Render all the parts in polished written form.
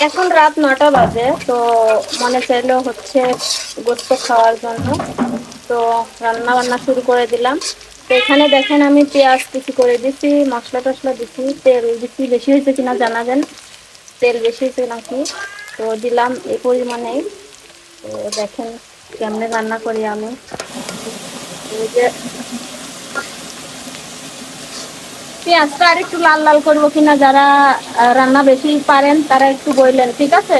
এখন রাত 9টা বাজে, তো মনে চাইলো হচ্ছে গোস্ত খাওয়ার জন্য, তো রান্না বান্না শুরু করে দিলাম। তো এখানে দেখেন আমি পেঁয়াজ কুচি করে দিছি, মশলা টশলা দিছি, তেল দিছি, বেশি হয়েছে কিনা জানাবেন, তেল বেশি হয়েছে নাকি। তো দিলাম এই পরিমাণে। তো দেখেন কেমনে রান্না করি আমি। এই যে পেঁয়াজটা আর একটু লাল লাল করবো কিনা, যারা রান্না বেশি পারেন তারা একটু বললেন, ঠিক আছে।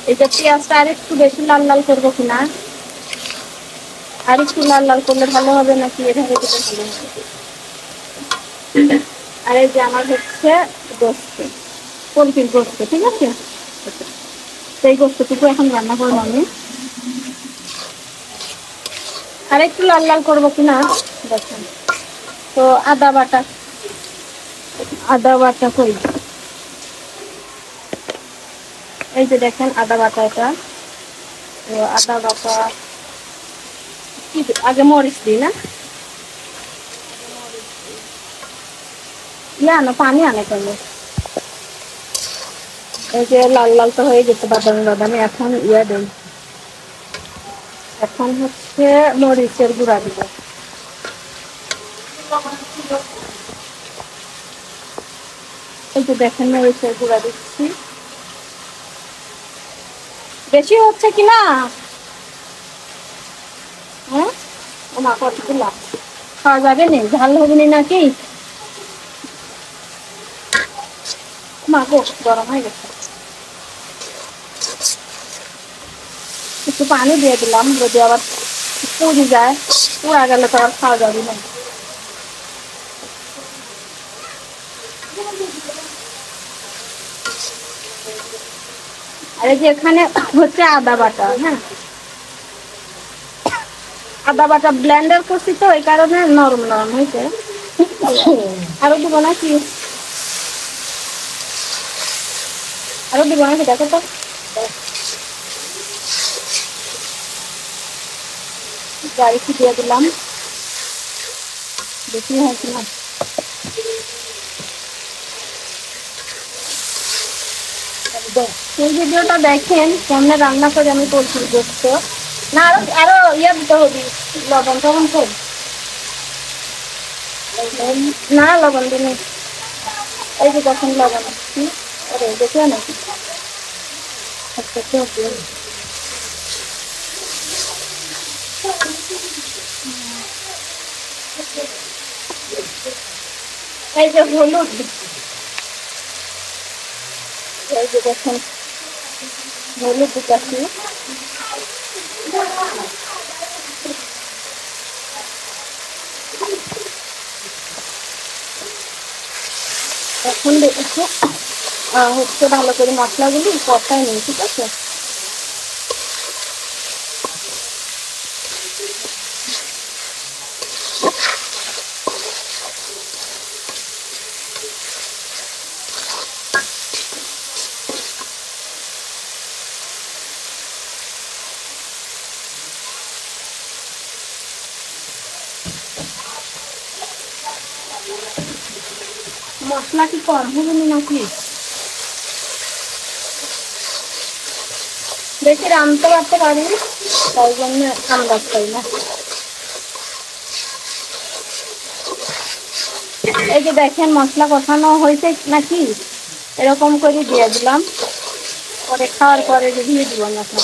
এই যে পেঁয়াজটা আর একটু বেশি লাল লাল করবো কিনা, আর একটু লাল লাল করলে ভালো হবে নাকি এভাবে দিলে ভালো হবে। আর এই যে আমার হচ্ছে গোস্ত, পোলট্রির গোস্ত, ঠিক আছে। সেই গোস্তটুকু এখন রান্না করবো আমি। আর একটু লাল লাল করবো কিনা দেখেন। তো আদা বাটা, আদা বাটা কই, এই যে দেখেন আদা বাটা এটা। তো আদা বাটা আগে মরিচ দিই না, আনো পানি আনে কেন। এই যে লাল লাল তো হয়ে গেছে, বাদামি বাদামি, এখন দেই, এখন হচ্ছে মরিচের গুঁড়া দিব। এই যে দেখেন মরিচের গুঁড়া দিচ্ছি। বেশি হচ্ছে কিনা, হ্যাঁ ওমা কতগুলা খাওয়া যাবে নি, ঝাল হবে নি নাকি। মা গো গরম হয়ে গেছে, একটু পানি দিয়ে দিলাম, যদি আবার পুড়ে যায়, পুড়া গেলে তো আর খাওয়া যাবে না। আর এই যে এখানে হচ্ছে আদা বাটা, হ্যাঁ আদা বাটা ব্লেন্ডার করছি, তো এই কারণে নরম নরম হয়েছে। আরো দিব নাকি, আরো দিব নাকি দেখো তো। গাড়ি দিয়ে দিলাম, বেশি হয়েছে না। সেই ভিডিওটা দেখেন কেমনে রান্না করে আমি করছি গোস্ত। না আরো আরো দিতে হবে, লবণ টবণ কই, না লবণ দিন। এই যে দেখেন লবণ দিচ্ছি, আরে দেখে নাকি এই যে হলুদ দিচ্ছি, এই যে দেখেন হলুদ দিচ্ছি। এখন দেখো হচ্ছে ভালো করে মশলাগুলি কষাই নিই, ঠিক আছে। মশলা কি কম হবে নাকি, বেশি রাঁধতে পারতে পারি, তাই জন্য আন্দাজ পাই না। এই যে দেখেন মশলা কষানো হয়েছে নাকি, এরকম করে দিয়ে দিলাম, পরে খাওয়ার পরে দিয়ে দিব মশলা।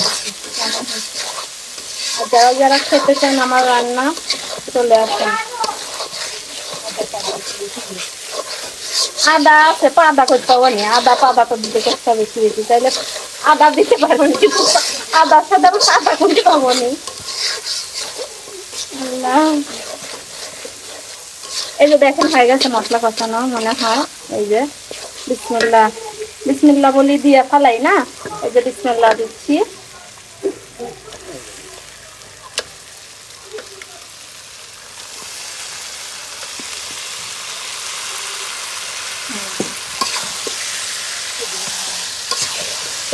আর যারা যারা খেতে চান আমার রান্না, চলে আসেন। আদা আছে, আদা করতে হবে না, আদা পাদা তো দিতে কষ্ট বেশি বেশি, তাইলে আদা দিতে পারবেন, কিন্তু আদার সাথে আদা করতে পাবো না। এই যে দেখেন হয়ে গেছে মশলা কষানো মনে হয়। এই যে বিসমিল্লাহ, বিসমিল্লাহ বলি দিয়ে ফালাই না, এই যে বিসমিল্লাহ দিচ্ছি।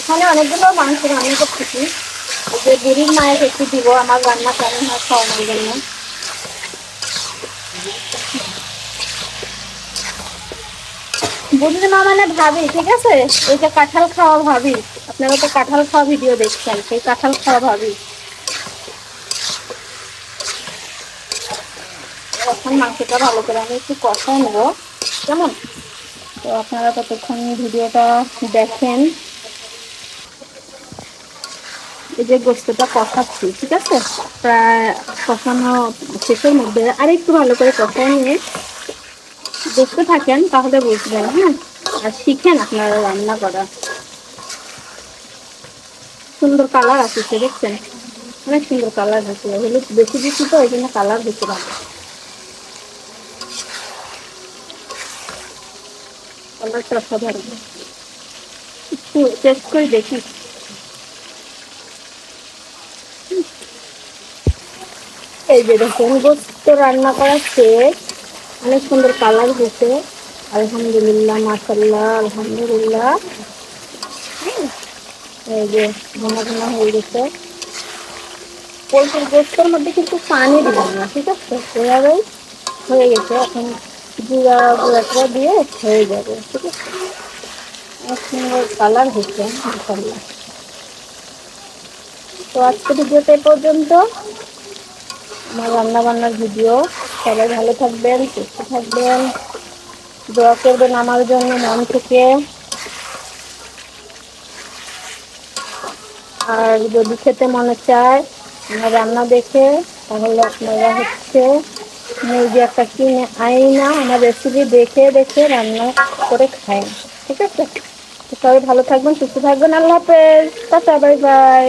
এখানে অনেকগুলো মাংস রান্না করতেছি, এই যে বুড়ির মায়ের একটু দিব আমার রান্না কেমন হয় খাওয়ানোর জন্য। বুঝলি মা মানে ভাবি, ঠিক আছে? এই যে কাঁঠাল খাওয়া ভাবি, আপনারা তো কাঁঠাল খাওয়া ভিডিও দেখছেন, সেই কাঁঠাল খাওয়া ভাবি। এখন মাংসটা ভালো করে আমি একটু কষায় নেবো, কেমন? তো আপনারা ততক্ষণ ভিডিওটা দেখেন। এই যে গোস্তটা কষাচ্ছি, ঠিক আছে? প্রায় কষানো শেষের মধ্যে আর একটু ভালো করে কষায় নিয়ে দেখতে থাকেন, তাহলে বুঝবেন। হ্যাঁ, আর শিখেন আপনারা রান্না করা। সুন্দর কালার আসছে, দেখছেন? অনেক সুন্দর কালার হচ্ছে। হলুদ বেশি দিচ্ছি তো এই জন্য কালার হচ্ছে ভালো। কালারটা অসাধারণ। একটু টেস্ট করে দেখি। এই যে দেখুন, গোস্ত রান্না করা শেষ। অনেক সুন্দর কালার হয়েছে। আলহামদুলিল্লাহ, মাশাআল্লাহ, আলহামদুলিল্লাহ। এই যে ঘন ঘন হয়ে গেছে। পোলট্রির গোস্তর মধ্যে কিন্তু পানি দিবেন না, ঠিক আছে? এভাবেই হয়ে গেছে। এখন জিরা গুঁড়াটা দিয়ে হয়ে যাবে, ঠিক আছে? অনেক সুন্দর কালার হচ্ছে, মাশাআল্লাহ। তো আজকে ভিডিওটা এ পর্যন্ত, আমার রান্না বান্নার ভিডিও। সবাই ভালো থাকবেন, সুস্থ থাকবেন, দোয়া করবেন আমার জন্য মন থেকে। আর যদি খেতে মনে চায় আমার রান্না দেখে, তাহলে আপনারা হচ্ছে মুরগি একটা কিনে আইনা আমার রেসিপি দেখে দেখে রান্না করে খায়, ঠিক আছে? তো সবাই ভালো থাকবেন, সুস্থ থাকবেন। আল্লাহ হাফেজ, টাটা, বাই বাই।